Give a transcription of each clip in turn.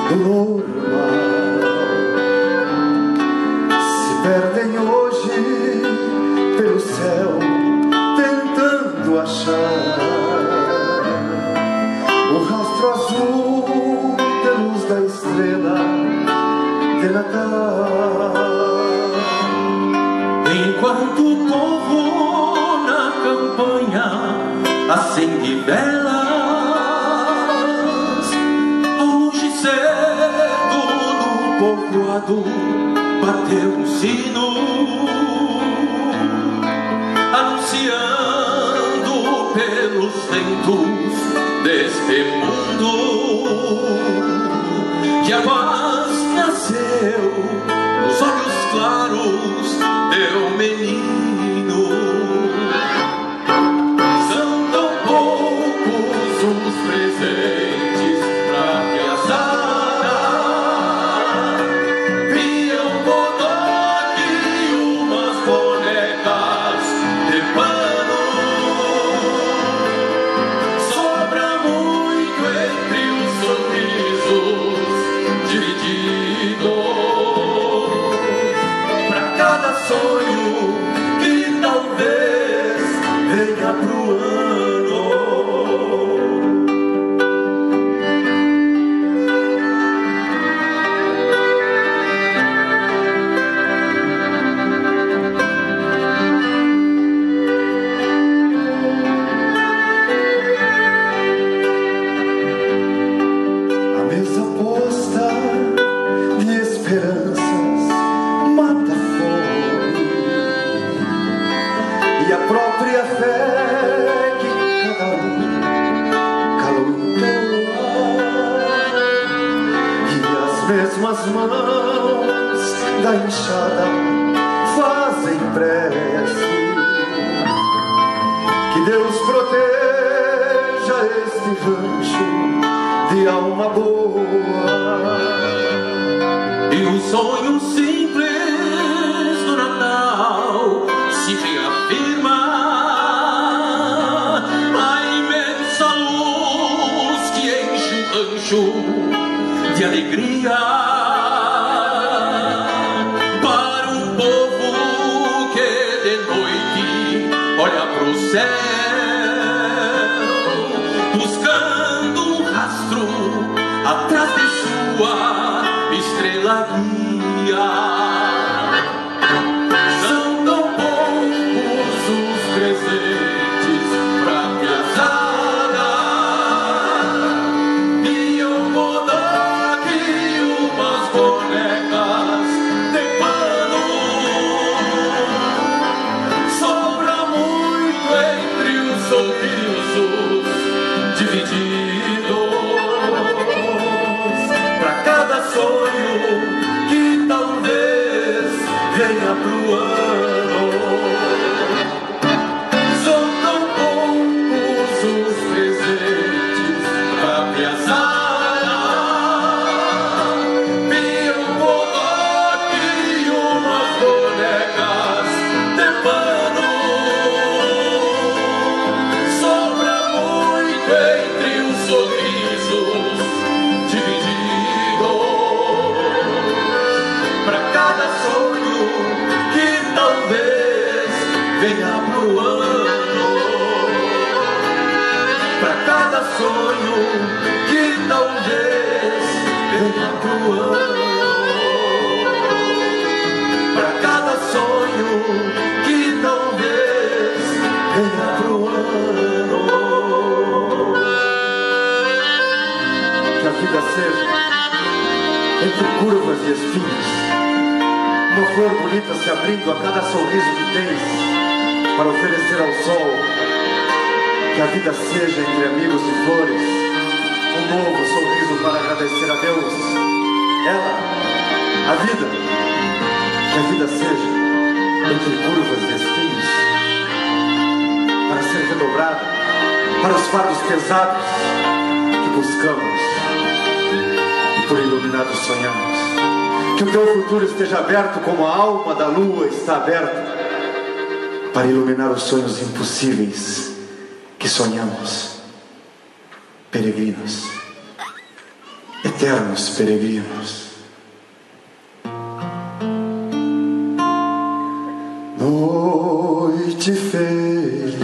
do normal se perdem hoje pelo céu, tentando achar o rastro azul de luz da estrela de Natal. Enquanto o povo na campanha acende velas, ao longe cedo no povoado bateu um sino, anunciando pelos ventos deste mundo que a paz nasceu nos olhos claros do menino. São tão poucos os presentes pra criançada, viam bodoque e umas bonecas de pano. Sobra muito entre os sorrisos divididos pra cada sonho que talvez venha pro ano. A mesa posta de esperanças mata a fome, e a própria fé que cada um calou em teu ar, e as mesmas mãos da enxada fazem prece. Que Deus proteja este rancho de alma boa, E o sonho simples do Natal se reafirma a imensa luz que enche o rancho de alegria para um povo que de noite olha pro céu buscando um rastro atrás de sua estrela guia. São tão poucos os presentes pra criançada, e um bodoque e umas bonecas de pano. Sobra muito entre os sorrisos divididos pra cada sonho que talvez venha pro ano. São tão poucos os presentes pra criançada, vi um bodoque e umas bonecas de pano. Sobra muito entre os sorrisos divididos pra cada sonho que talvez venha pro ano. Pra cada sonho que talvez venha pro ano. Pra cada sonho que talvez venha pro ano. que a vida seja entre curvas e espinhos, uma flor bonita se abrindo a cada sorriso que tens para oferecer ao sol. Que a vida seja entre amigos e flores, um novo sorriso para agradecer a Deus. Ela, a vida, que a vida seja entre curvas e espinhos, para ser redobrada para os fardos pesados que buscamos e por iluminados sonhamos. Que o teu futuro esteja aberto como a alma da lua está aberta para iluminar os sonhos impossíveis que sonhamos, peregrinos. eternos peregrinos. Noite feliz,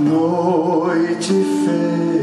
noite feliz.